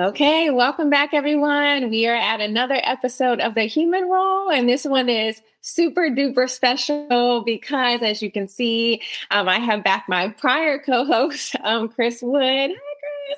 Okay, welcome back, everyone. We are at another episode of The Human Role, and this one is super duper special because, as you can see, I have back my prior co-host, Chris Wood. Hi,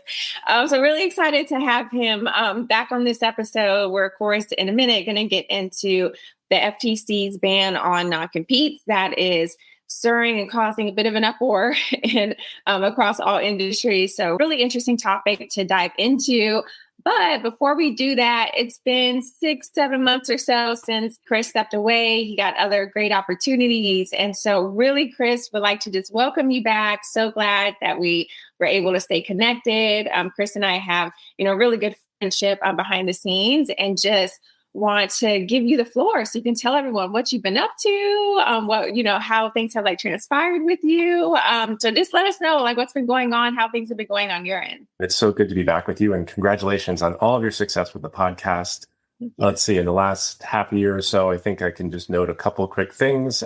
Chris. So really excited to have him back on this episode. We're, of course, in a minute going to get into the FTC's ban on non-competes. That is stirring and causing a bit of an uproar and across all industries. So really interesting topic to dive into. But before we do that, it's been 6-7 months or so since Chris stepped away. He got other great opportunities. And so really, Chris, would like to just welcome you back. So glad that we were able to stay connected. Chris and I have, really good friendship behind the scenes, and just want to give you the floor so you can tell everyone what you've been up to, how things have transpired with you. So just let us know what's been going on, how things have been going on your end. It's so good to be back with you, and congratulations on all of your success with the podcast. Let's see, in the last half a year or so, I think I can just note a couple of quick things.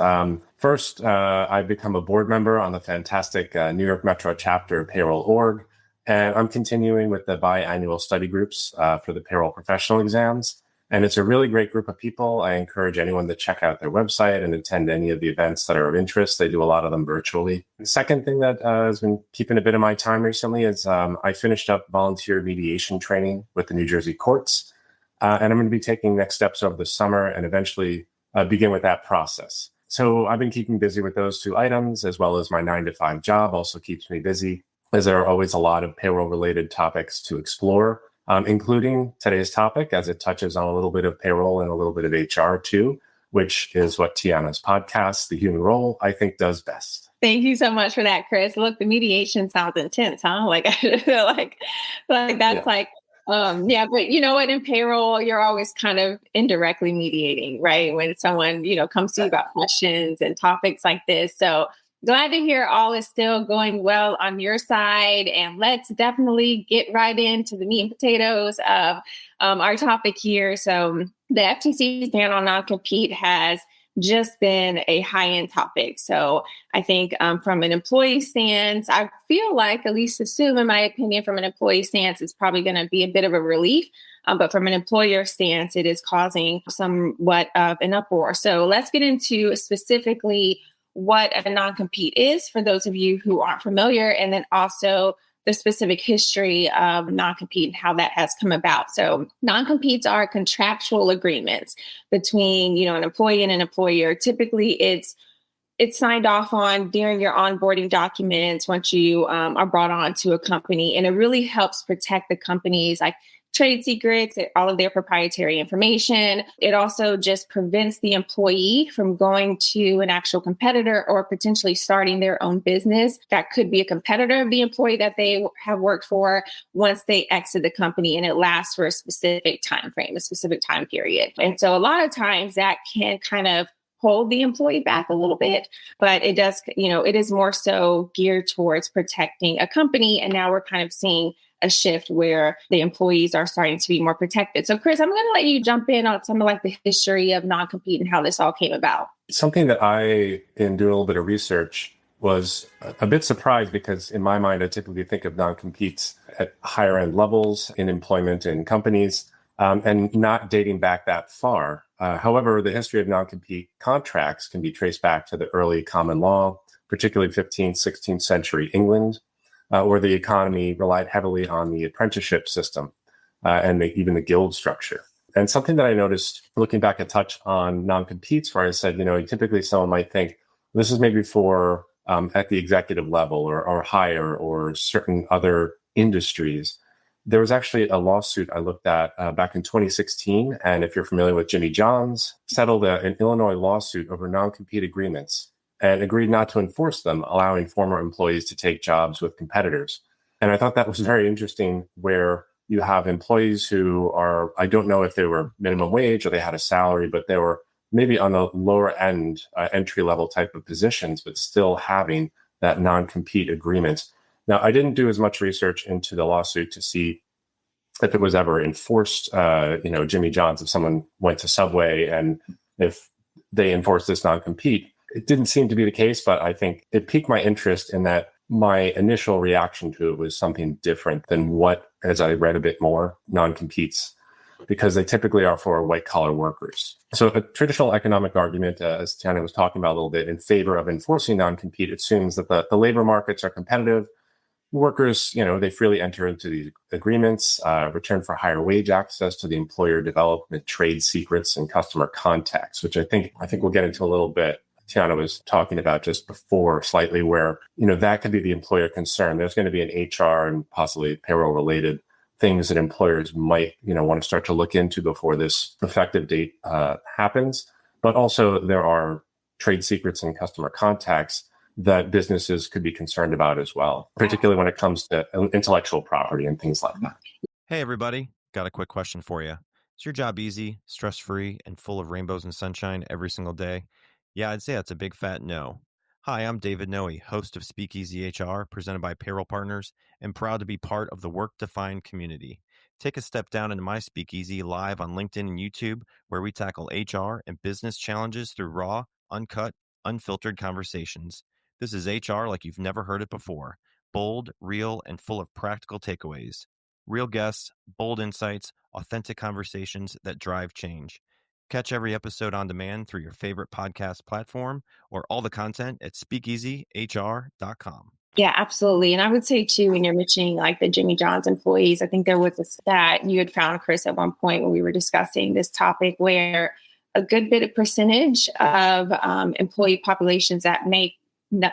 First, I've become a board member on the fantastic New York Metro chapter of Payroll Org, and I'm continuing with the biannual study groups for the payroll professional exams. And it's a really great group of people. I encourage anyone to check out their website and attend any of the events that are of interest. They do a lot of them virtually. The second thing that has been keeping a bit of my time recently is I finished up volunteer mediation training with the New Jersey courts. And I'm going to be taking next steps over the summer and eventually begin with that process. So I've been keeping busy with those two items, as well as my 9-to-5 job also keeps me busy, as there are always a lot of payroll-related topics to explore. Including today's topic, as it touches on a little bit of payroll and a little bit of HR too, which is what Tiana's podcast, The Human Role, I think does best. Thank you so much for that, Chris. Look, the mediation sounds intense, huh? I feel like that's but you know what? In payroll, you're always kind of indirectly mediating, right? When someone, comes to you about questions and topics like this. So glad to hear all is still going well on your side. And let's definitely get right into the meat and potatoes of our topic here. So the FTC's ban on non-compete has just been a high-end topic. So I think from an employee stance, I feel like, at least assume in my opinion, from an employee stance, it's probably going to be a bit of a relief. But from an employer stance, it is causing somewhat of an uproar. So let's get into specifically what a non-compete is for those of you who aren't familiar, and then also the specific history of non-compete and how that has come about. So non-competes are contractual agreements between, an employee and an employer. Typically, it's signed off on during your onboarding documents once you are brought on to a company, and it really helps protect the company's trade secrets, all of their proprietary information. It also just prevents the employee from going to an actual competitor or potentially starting their own business that could be a competitor of the employee that they have worked for once they exit the company, and it lasts for a specific time frame, a specific time period. And so a lot of times that can kind of hold the employee back a little bit, but it does, it is more so geared towards protecting a company. And now we're kind of seeing a shift where the employees are starting to be more protected. So Chris, I'm going to let you jump in on some of the history of non-compete and how this all came about. Something that I, in doing a little bit of research, was a bit surprised, because in my mind, I typically think of non-competes at higher end levels in employment in companies, and not dating back that far. However, the history of non-compete contracts can be traced back to the early common law, particularly 15th, 16th century England, where the economy relied heavily on the apprenticeship system and even the guild structure. And something that I noticed looking back a touch on non-competes, where I said, typically someone might think this is maybe for at the executive level or higher or certain other industries. There was actually a lawsuit I looked at back in 2016. And if you're familiar with Jimmy John's, settled an Illinois lawsuit over non-compete agreements and agreed not to enforce them, allowing former employees to take jobs with competitors. And I thought that was very interesting, where you have employees who are, I don't know if they were minimum wage or they had a salary, but they were maybe on the lower end, entry-level type of positions, but still having that non-compete agreement. Now, I didn't do as much research into the lawsuit to see if it was ever enforced. Jimmy John's, if someone went to Subway and if they enforced this non-compete, it didn't seem to be the case, but I think it piqued my interest in that my initial reaction to it was something different than what, as I read a bit more, non-competes, because they typically are for white collar workers. So a traditional economic argument, as Tiana was talking about a little bit, in favor of enforcing non-compete assumes that the labor markets are competitive. Workers, they freely enter into these agreements, return for higher wage access to the employer development, trade secrets, and customer contacts, which I think we'll get into a little bit. Tiana was talking about just before slightly where, that could be the employer concern. There's going to be an HR and possibly payroll related things that employers might, want to start to look into before this effective date happens. But also there are trade secrets and customer contacts that businesses could be concerned about as well, particularly when it comes to intellectual property and things like that. Hey, everybody. Got a quick question for you. Is your job easy, stress-free, and full of rainbows and sunshine every single day? Yeah, I'd say that's a big fat no. Hi, I'm David Noe, host of Speakeasy HR, presented by Payroll Partners, and proud to be part of the Work-Defined community. Take a step down into my Speakeasy live on LinkedIn and YouTube, where we tackle HR and business challenges through raw, uncut, unfiltered conversations. This is HR like you've never heard it before. Bold, real, and full of practical takeaways. Real guests, bold insights, authentic conversations that drive change. Catch every episode on demand through your favorite podcast platform or all the content at speakeasyhr.com. Yeah, absolutely. And I would say too, when you're mentioning like the Jimmy John's employees, I think there was a stat you had found, Chris, at one point when we were discussing this topic where a good bit of percentage of employee populations that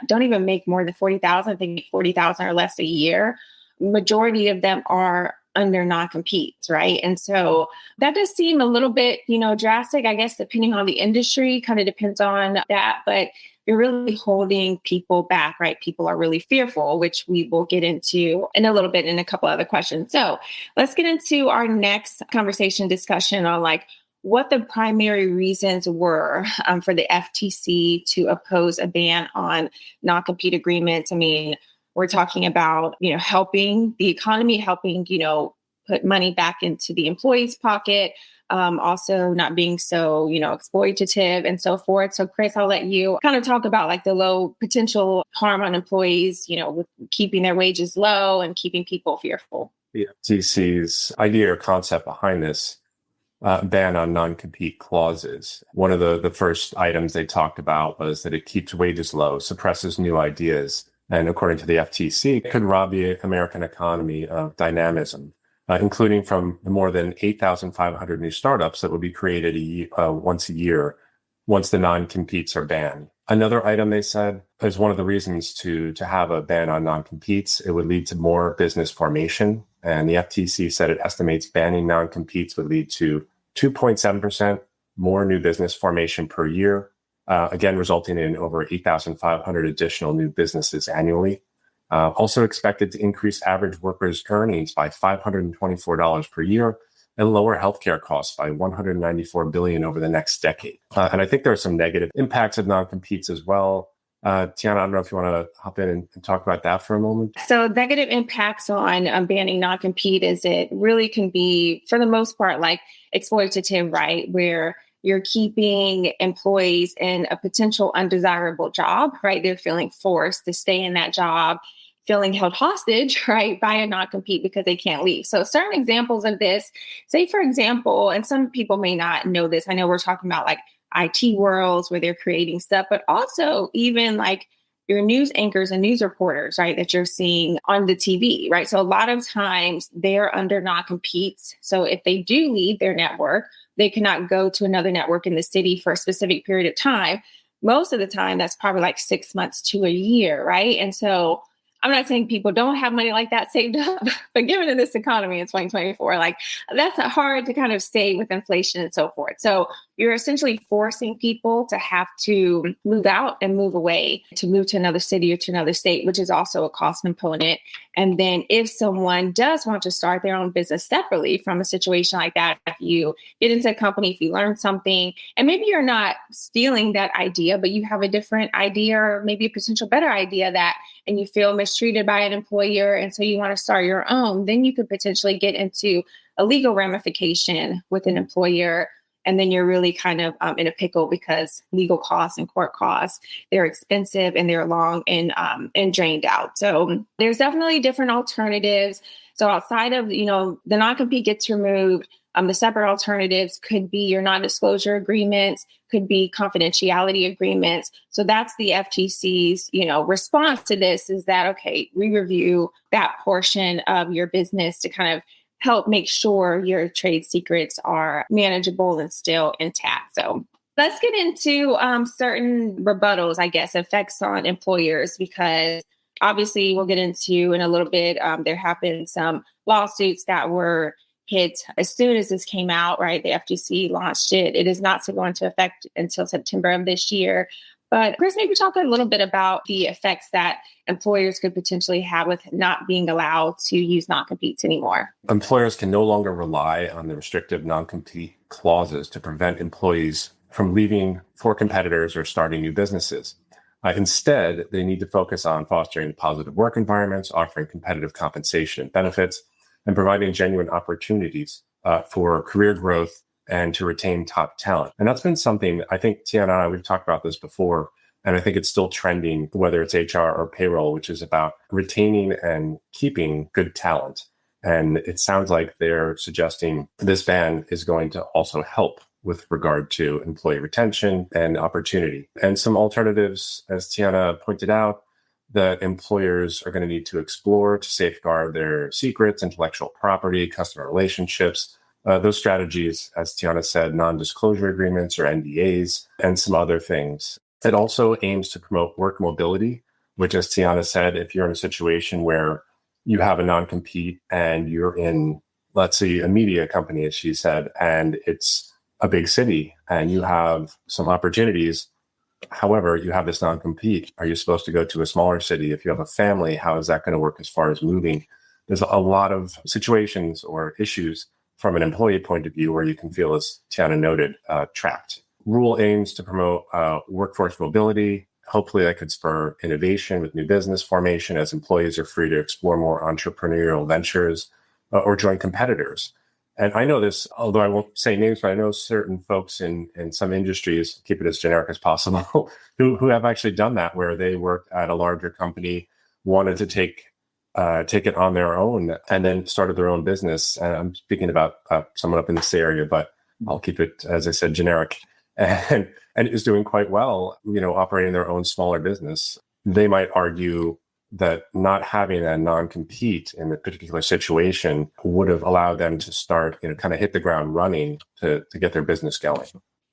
don't even make more than 40,000, I think 40,000 or less a year, majority of them are under non-competes, right? And so that does seem a little bit, drastic, I guess, depending on the industry, kind of depends on that. But you're really holding people back, right? People are really fearful, which we will get into in a little bit in a couple other questions. So let's get into our next conversation discussion on like what the primary reasons were for the FTC to oppose a ban on non-compete agreements. I mean, we're talking about, helping the economy, helping, put money back into the employee's pocket, also not being so, exploitative and so forth. So Chris, I'll let you kind of talk about like the low potential harm on employees, with keeping their wages low and keeping people fearful. The FTC's idea or concept behind this ban on non-compete clauses. One of the first items they talked about was that it keeps wages low, suppresses new ideas, and according to the FTC, it could rob the American economy of dynamism, including from the more than 8,500 new startups that will be created once a year once the non-competes are banned. Another item they said is one of the reasons to have a ban on non-competes, it would lead to more business formation. And the FTC said it estimates banning non-competes would lead to 2.7% more new business formation per year, again, resulting in over 8,500 additional new businesses annually. Also expected to increase average workers' earnings by $524 per year and lower healthcare costs by $194 billion over the next decade. And I think there are some negative impacts of non-competes as well. Tiana, I don't know if you want to hop in and talk about that for a moment. So negative impacts on banning non-compete is it really can be, for the most part, like exploitative, right? Where you're keeping employees in a potential undesirable job, right? They're feeling forced to stay in that job, feeling held hostage, right, by a non-compete because they can't leave. So certain examples of this, say, for example, and some people may not know this. I know we're talking about like IT worlds where they're creating stuff, but also even like your news anchors and news reporters, right, that you're seeing on the TV, right? So a lot of times they're under non-competes. So if they do leave their network, they cannot go to another network in the city for a specific period of time. Most of the time, that's probably like 6 months to a year, right? And so I'm not saying people don't have money like that saved up, but given in this economy in 2024, like that's hard to kind of stay with inflation and so forth. So you're essentially forcing people to have to move out and move away, to move to another city or to another state, which is also a cost component. And then if someone does want to start their own business separately from a situation like that, if you get into a company, if you learn something, and maybe you're not stealing that idea, but you have a different idea or maybe a potential better idea that, and you feel mistreated by an employer, and so you want to start your own, then you could potentially get into a legal ramification with an employer. And then you're really kind of in a pickle because legal costs and court costs, they're expensive and they're long and drained out. So there's definitely different alternatives. So outside of, the non-compete gets removed, the separate alternatives could be your non-disclosure agreements, could be confidentiality agreements. So that's the FTC's, response to this is that, okay, we review that portion of your business to kind of help make sure your trade secrets are manageable and still intact. So let's get into certain rebuttals, I guess, effects on employers, because obviously we'll get into in a little bit, there have been some lawsuits that were hit as soon as this came out, right? The FTC launched it. It is not to go into effect until September of this year. But Chris, maybe talk a little bit about the effects that employers could potentially have with not being allowed to use non-competes anymore. Employers can no longer rely on the restrictive non-compete clauses to prevent employees from leaving for competitors or starting new businesses. Instead, they need to focus on fostering positive work environments, offering competitive compensation and benefits, and providing genuine opportunities for career growth and to retain top talent. And that's been something, I think Tiana and I, we've talked about this before, and I think it's still trending, whether it's HR or payroll, which is about retaining and keeping good talent. And it sounds like they're suggesting this ban is going to also help with regard to employee retention and opportunity. And some alternatives, as Tiana pointed out, that employers are going to need to explore to safeguard their secrets, intellectual property, customer relationships. Those strategies, as Tiana said, non-disclosure agreements or NDAs, and some other things. It also aims to promote work mobility, which, as Tiana said, if you're in a situation where you have a non-compete and you're in, let's say, a media company, as she said, and it's a big city and you have some opportunities. However, you have this non-compete. Are you supposed to go to a smaller city? If you have a family, how is that going to work as far as moving? There's a lot of situations or issues from an employee point of view where you can feel, as Tiana noted, trapped. Rule aims to promote workforce mobility. Hopefully that could spur innovation with new business formation as employees are free to explore more entrepreneurial ventures or join competitors. And I know this, although I won't say names, but I know certain folks in some industries, keep it as generic as possible, who have actually done that, where they worked at a larger company, wanted to take it on their own, and then started their own business. And I'm speaking about someone up in this area, but I'll keep it, as I said, generic. And is doing quite well, operating their own smaller business. They might argue that not having a non-compete in a particular situation would have allowed them to start, kind of hit the ground running to get their business going.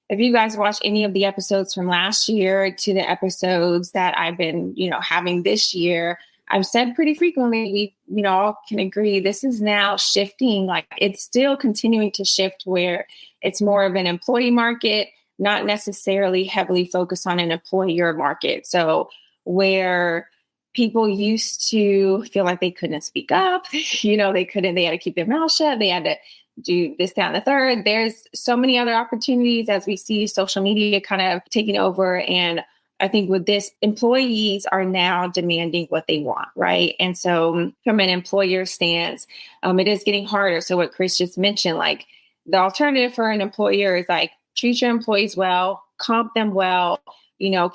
If you guys watch any of the episodes from last year to the episodes that I've been, having this year, I've said pretty frequently, we, all can agree this is now shifting. Like it's still continuing to shift where it's more of an employee market, not necessarily heavily focused on an employer market. So where people used to feel like they couldn't speak up, they had to keep their mouth shut. They had to do this, that, and the third. There's so many other opportunities as we see social media kind of taking over. And I think with this, employees are now demanding what they want, right? And so from an employer stance, it is getting harder. So what Chris just mentioned, like the alternative for an employer is like, treat your employees well, comp them well,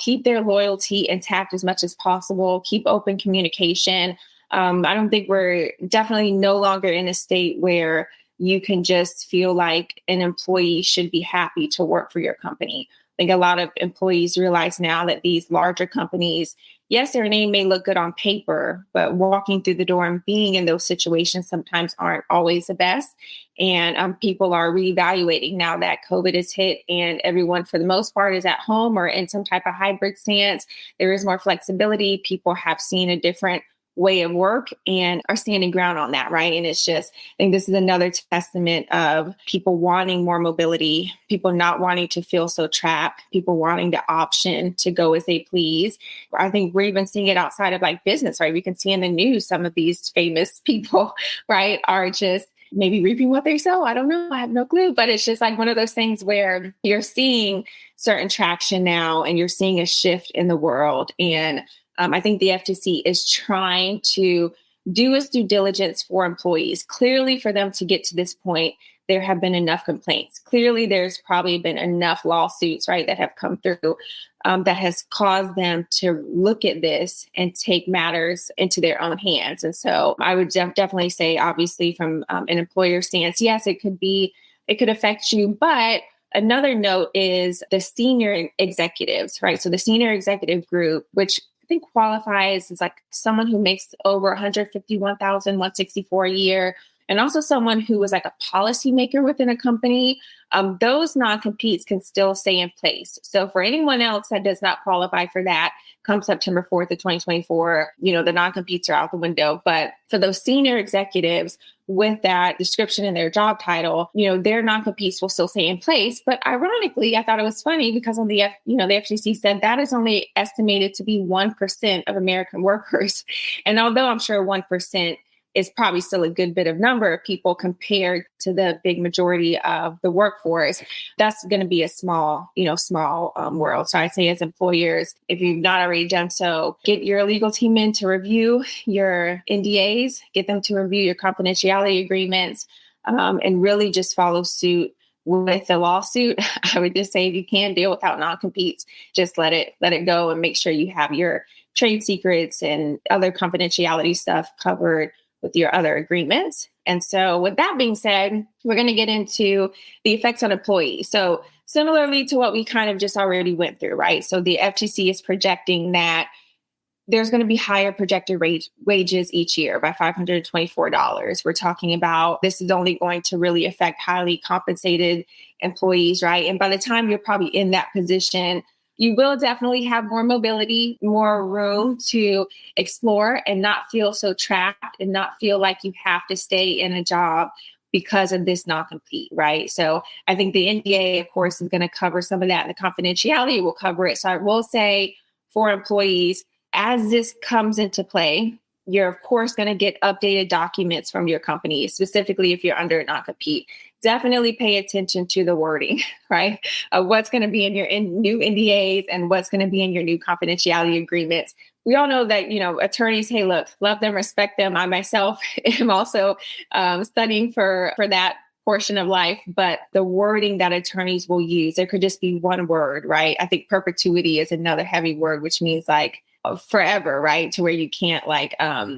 keep their loyalty intact as much as possible, keep open communication. I don't think we're definitely no longer in a state where you can just feel like an employee should be happy to work for your company. I think a lot of employees realize now that these larger companies, yes, their name may look good on paper, but walking through the door and being in those situations sometimes aren't always the best. And people are reevaluating now that COVID has hit and everyone, for the most part, is at home or in some type of hybrid stance. There is more flexibility. People have seen a different way of work and are standing ground on that, right? And it's just, I think this is another testament of people wanting more mobility, people not wanting to feel so trapped, people wanting the option to go as they please. I think we're even seeing it outside of like business, right? We can see in the news some of these famous people, right, are just maybe reaping what they sow. I don't know. I have no clue. But it's just like one of those things where you're seeing certain traction now and you're seeing a shift in the world. And I think the FTC is trying to do its due diligence for employees. Clearly, for them to get to this point, there have been enough complaints. Clearly, there's probably been enough lawsuits, right, that have come through that has caused them to look at this and take matters into their own hands. And so I would definitely say, obviously, from an employer stance, yes, it could affect you. But another note is the senior executives, right? So the senior executive group, which I think qualifies as like someone who makes over 151,164 a year, and also someone who was like a policymaker within a company. Those non-competes can still stay in place. So for anyone else that does not qualify for that, come September 4th of 2024, the non-competes are out the window. But for those senior executives with that description in their job title, their non-competes will still stay in place. But ironically, I thought it was funny because on the FTC said that is only estimated to be 1% of American workers. And although I'm sure 1% is probably still a good bit of number of people compared to the big majority of the workforce, that's going to be a small world. So I'd say as employers, if you've not already done so, get your legal team in to review your NDAs, get them to review your confidentiality agreements, and really just follow suit with the lawsuit. I would just say if you can't deal without non-competes, just let it go and make sure you have your trade secrets and other confidentiality stuff covered with your other agreements. And so with that being said, we're going to get into the effects on employees. So similarly to what we kind of just already went through, right? So the FTC is projecting that there's going to be higher projected wages each year by $524. We're talking about this is only going to really affect highly compensated employees, right? And by the time you're probably in that position, you will definitely have more mobility, more room to explore and not feel so trapped and not feel like you have to stay in a job because of this non-compete, right? So I think the NDA, of course, is going to cover some of that, and the confidentiality will cover it. So I will say for employees, as this comes into play, you're, of course, going to get updated documents from your company, specifically if you're under a non-compete. Definitely pay attention to the wording, right? What's going to be in your new NDAs and what's going to be in your new confidentiality agreements. We all know that, attorneys, hey, look, love them, respect them. I myself am also studying for that portion of life, but the wording that attorneys will use, there could just be one word, right? I think perpetuity is another heavy word, which means like forever, right? To where you can't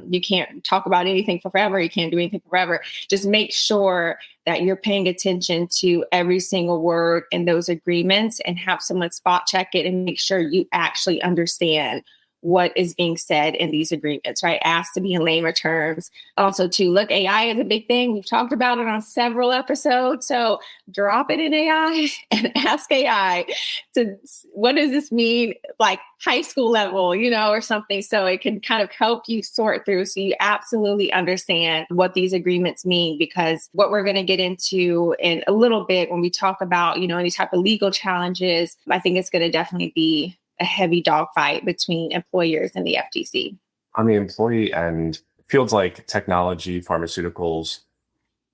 you can't talk about anything for forever. You can't do anything forever. Just make sure that you're paying attention to every single word in those agreements and have someone spot check it and make sure you actually understand what is being said in these agreements, right? Ask to be in layman terms. Also, too, look, AI is a big thing. We've talked about it on several episodes. So drop it in AI and ask AI to, what does this mean? Like high school level, or something. So it can kind of help you sort through so you absolutely understand what these agreements mean, because what we're going to get into in a little bit when we talk about, any type of legal challenges, I think it's going to definitely be a heavy dogfight between employers and the FTC. On the employee end, fields like technology, pharmaceuticals,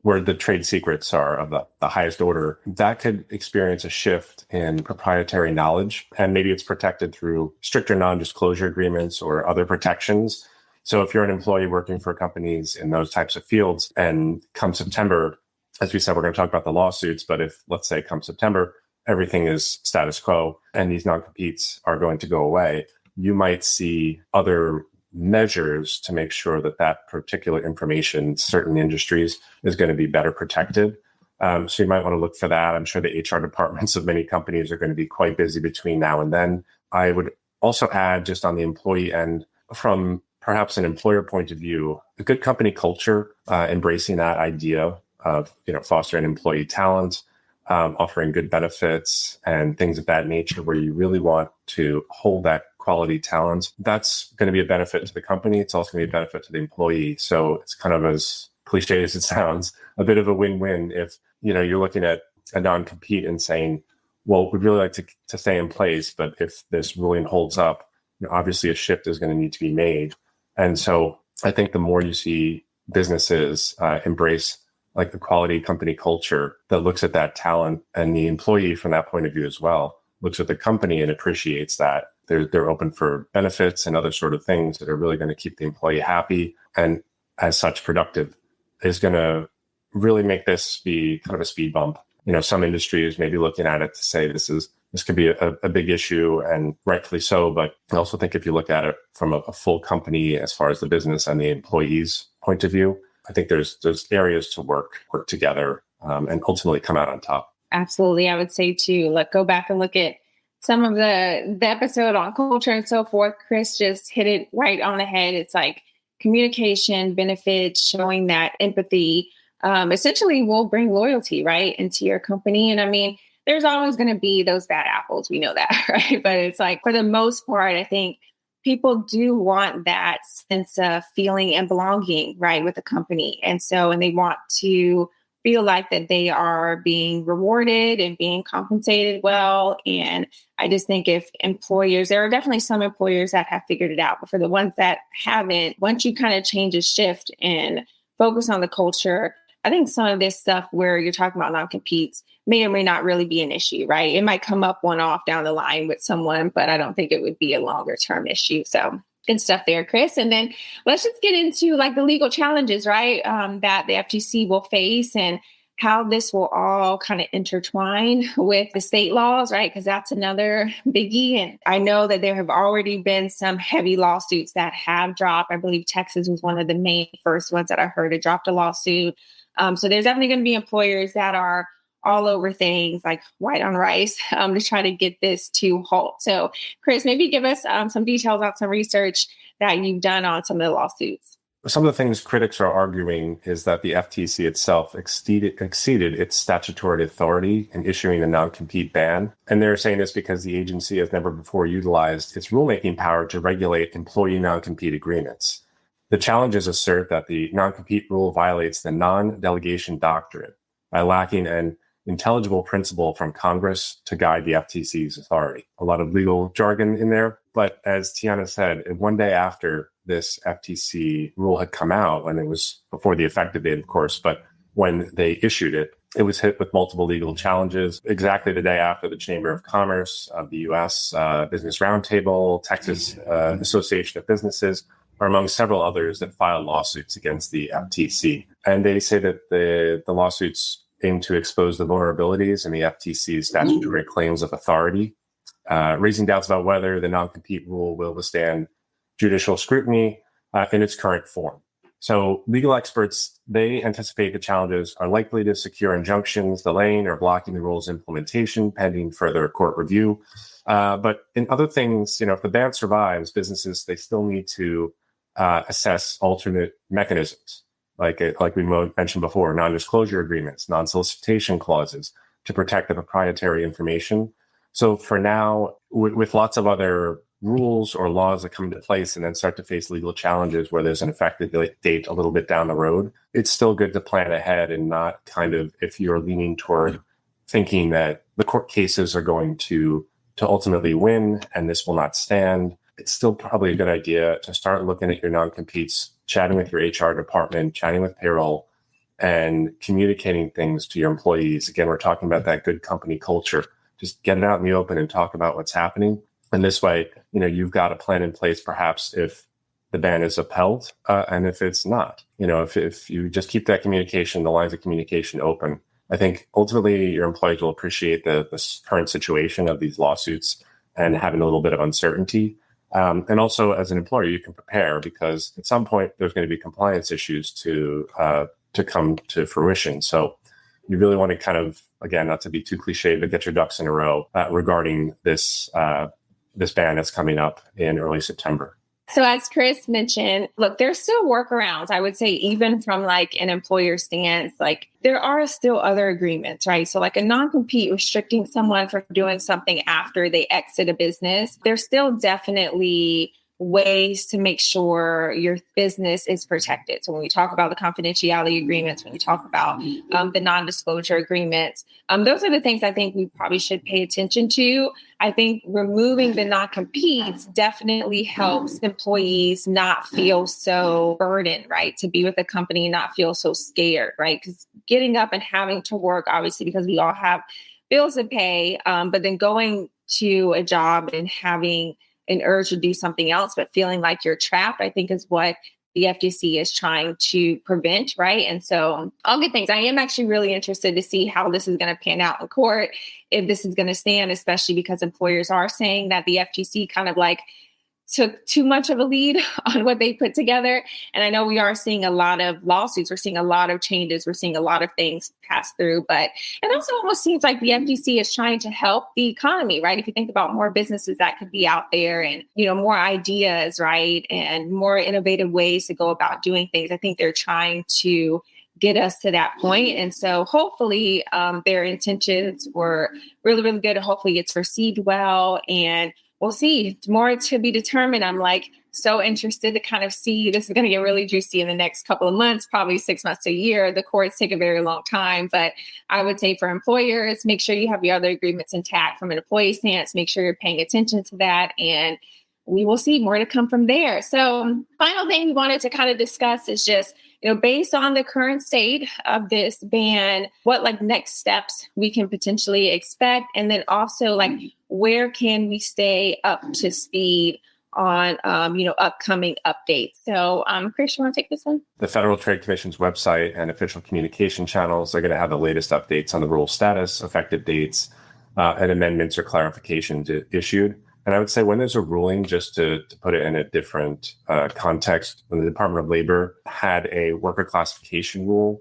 where the trade secrets are of the highest order, that could experience a shift in proprietary knowledge. And maybe it's protected through stricter non-disclosure agreements or other protections. So if you're an employee working for companies in those types of fields, and come September, as we said, we're going to talk about the lawsuits, but if, let's say, come September, everything is status quo and these non-competes are going to go away, you might see other measures to make sure that that particular information in certain industries is going to be better protected. So you might want to look for that. I'm sure the HR departments of many companies are going to be quite busy between now and then. I would also add, just on the employee end, from perhaps an employer point of view, a good company culture, embracing that idea of fostering employee talent, offering good benefits and things of that nature, where you really want to hold that quality talent. That's going to be a benefit to the company. It's also going to be a benefit to the employee. So it's kind of, as cliche as it sounds, a bit of a win-win if you're looking at a non-compete and saying, well, we'd really like to stay in place, but if this ruling holds up, obviously a shift is going to need to be made. And so I think the more you see businesses embrace like the quality company culture that looks at that talent, and the employee from that point of view as well looks at the company and appreciates that they're open for benefits and other sort of things that are really going to keep the employee happy and as such productive, is going to really make this be kind of a speed bump. Some industries may be looking at it to say this could be a big issue, and rightfully so. But I also think if you look at it from a full company, as far as the business and the employees' point of view, I think there's areas to work together and ultimately come out on top. Absolutely. I would say too, go back and look at some of the episode on culture and so forth. Chris just hit it right on the head. It's like communication, benefits, showing that empathy, essentially will bring loyalty, right, into your company. And I mean, there's always going to be those bad apples. We know that, right? But it's like, for the most part, I think people do want that sense of feeling and belonging, right, with the company. And they want to feel like that they are being rewarded and being compensated well. And I just think if employers, there are definitely some employers that have figured it out, but for the ones that haven't, once you kind of change a shift and focus on the culture, I think some of this stuff where you're talking about non-competes may or may not really be an issue, right? It might come up one-off down the line with someone, but I don't think it would be a longer term issue. So good stuff there, Chris. And then let's just get into the legal challenges, right, that the FTC will face and how this will all kind of intertwine with the state laws, right? Because that's another biggie. And I know that there have already been some heavy lawsuits that have dropped. I believe Texas was one of the main first ones that I heard it dropped a lawsuit. So there's definitely going to be employers that are all over things like white on rice to try to get this to halt. So Chris, maybe give us some details on some research that you've done on some of the lawsuits. Some of the things critics are arguing is that the FTC itself exceeded its statutory authority in issuing a non-compete ban. And they're saying this because the agency has never before utilized its rulemaking power to regulate employee non-compete agreements. The challenges assert that the non-compete rule violates the non-delegation doctrine by lacking an intelligible principle from Congress to guide the FTC's authority. A lot of legal jargon in there, but as Tiana said, one day after this FTC rule had come out, and it was before the effective date, of course, but when they issued it, it was hit with multiple legal challenges. Exactly the day after, the Chamber of Commerce of the U.S. Business Roundtable, Texas Association of Businesses, are among several others that filed lawsuits against the FTC. And they say that the lawsuits aim to expose the vulnerabilities in the FTC's statutory claims of authority, raising doubts about whether the non-compete rule will withstand judicial scrutiny in its current form. So legal experts, they anticipate the challenges are likely to secure injunctions, delaying or blocking the rule's implementation pending further court review. But in other things, if the ban survives, businesses, they still need to assess alternate mechanisms, like we mentioned before, non-disclosure agreements, non-solicitation clauses to protect the proprietary information. So for now, with lots of other rules or laws that come into place and then start to face legal challenges where there's an effective date a little bit down the road, it's still good to plan ahead and not kind of, if you're leaning toward thinking that the court cases are going to ultimately win and this will not stand, it's still probably a good idea to start looking at your non-competes, chatting with your HR department, chatting with payroll, and communicating things to your employees. Again, we're talking about that good company culture. Just get it out in the open and talk about what's happening. And this way, you've got a plan in place, perhaps if the ban is upheld and if it's not. If you just keep that communication, the lines of communication open, I think ultimately your employees will appreciate the current situation of these lawsuits and having a little bit of uncertainty. And also, as an employer, you can prepare because at some point there's going to be compliance issues to come to fruition. So you really want to kind of, again, not to be too cliche, but get your ducks in a row regarding this ban that's coming up in early September. So as Chris mentioned, look, there's still workarounds. I would say even from an employer stance, there are still other agreements, right? So a non-compete restricting someone from doing something after they exit a business, there's still definitely ways to make sure your business is protected. So when we talk about the confidentiality agreements, when we talk about the non-disclosure agreements, those are the things I think we probably should pay attention to. I think removing the non-competes definitely helps employees not feel so burdened, right? To be with a company, not feel so scared, right? Because getting up and having to work, obviously, because we all have bills to pay, but then going to a job and having an urge to do something else, but feeling like you're trapped, I think is what the FTC is trying to prevent, right? And so all good things. I am actually really interested to see how this is going to pan out in court, if this is going to stand, especially because employers are saying that the FTC kind of like took too much of a lead on what they put together. And I know we are seeing a lot of lawsuits. We're seeing a lot of changes. We're seeing a lot of things pass through. But it also almost seems like the FTC is trying to help the economy, right? If you think about more businesses that could be out there and, more ideas, right? And more innovative ways to go about doing things. I think they're trying to get us to that point. And so hopefully their intentions were really, really good. And hopefully it's received well. And we'll see. More to be determined. I'm like so interested to kind of see. This is going to get really juicy in the next couple of months, probably 6 months to a year. The courts take a very long time. But I would say for employers, make sure you have your other agreements intact from an employee stance. Make sure you're paying attention to that. And we will see more to come from there. So final thing we wanted to kind of discuss is just, based on the current state of this ban, what like next steps we can potentially expect. And then also like, where can we stay up to speed on, upcoming updates? So, Chris, you want to take this one? The Federal Trade Commission's website and official communication channels are going to have the latest updates on the rule status, effective dates, and amendments or clarifications issued. And I would say when there's a ruling, just to put it in a different context, when the Department of Labor had a worker classification rule,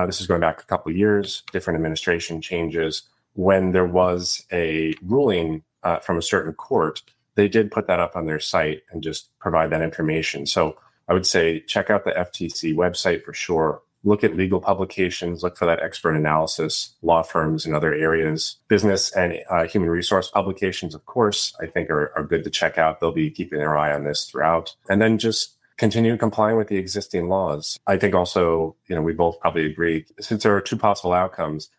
this is going back a couple of years, different administration changes. When there was a ruling from a certain court, they did put that up on their site and just provide that information. So I would say check out the FTC website for sure. Look at legal publications, look for that expert analysis, law firms in other areas, business and human resource publications, of course, I think are good to check out. They'll be keeping their eye on this throughout. And then just continue complying with the existing laws. I think also, we both probably agree, since there are two possible outcomes,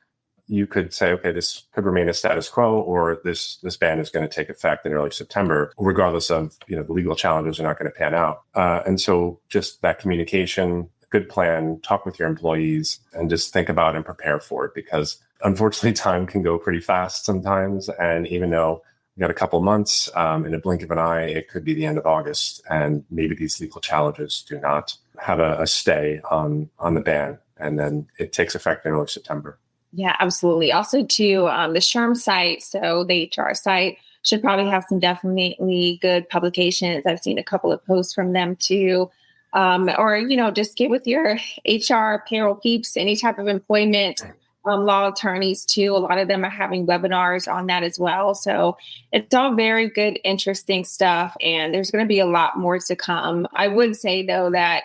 you could say, okay, this could remain a status quo, or this ban is going to take effect in early September, regardless of, the legal challenges are not going to pan out. And so just that communication, good plan, talk with your employees, and just think about and prepare for it, because unfortunately time can go pretty fast sometimes. And even though we got a couple months, in a blink of an eye, it could be the end of August, and maybe these legal challenges do not have a stay on the ban, and then it takes effect in early September. Yeah, absolutely. Also, too, the SHRM site, so the HR site, should probably have some definitely good publications. I've seen a couple of posts from them, too. Or, just get with your HR, payroll peeps, any type of employment law attorneys, too. A lot of them are having webinars on that as well. So it's all very good, interesting stuff. And there's going to be a lot more to come. I would say, though, that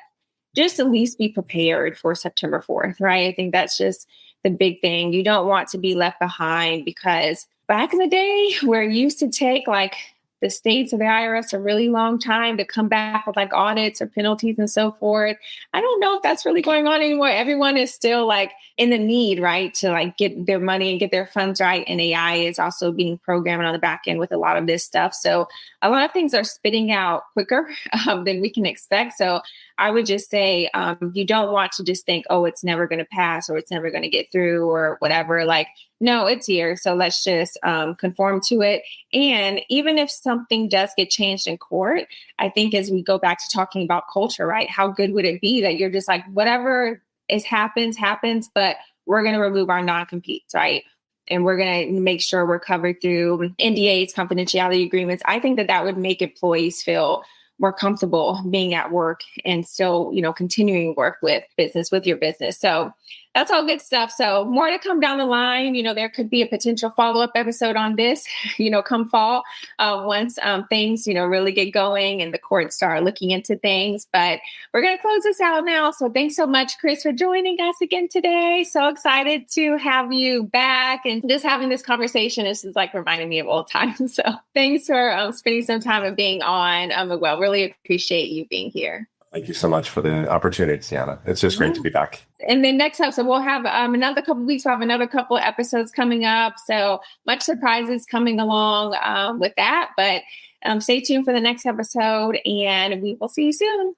just at least be prepared for September 4th, right? I think that's just the big thing. You don't want to be left behind, because back in the day where it used to take like the states or the IRS a really long time to come back with like audits or penalties and so forth. I don't know if that's really going on anymore. Everyone is still like in the need, right, to like get their money and get their funds right. And AI is also being programmed on the back end with a lot of this stuff. So a lot of things are spitting out quicker than we can expect. So I would just say you don't want to just think, oh, it's never going to pass or it's never going to get through or whatever. Like, no, it's here. So let's just conform to it. And even if something does get changed in court, I think as we go back to talking about culture, right? How good would it be that you're just like, whatever happens, but we're going to remove our non-competes, right? And we're going to make sure we're covered through NDAs, confidentiality agreements. I think that would make employees feel more comfortable being at work and still, continuing work with your business. So that's all good stuff. So more to come down the line. There could be a potential follow-up episode on this, come fall, once things, really get going and the courts start looking into things. But we're going to close this out now. So thanks so much, Chris, for joining us again today. So excited to have you back and just having this conversation. This is like reminding me of old times. So thanks for spending some time and being on. Well, really appreciate you being here. Thank you so much for the opportunity, Tiana. It's just great to be back. And then next episode, we'll have another couple of weeks. We'll have another couple of episodes coming up. So much surprises coming along with that. But stay tuned for the next episode and we will see you soon.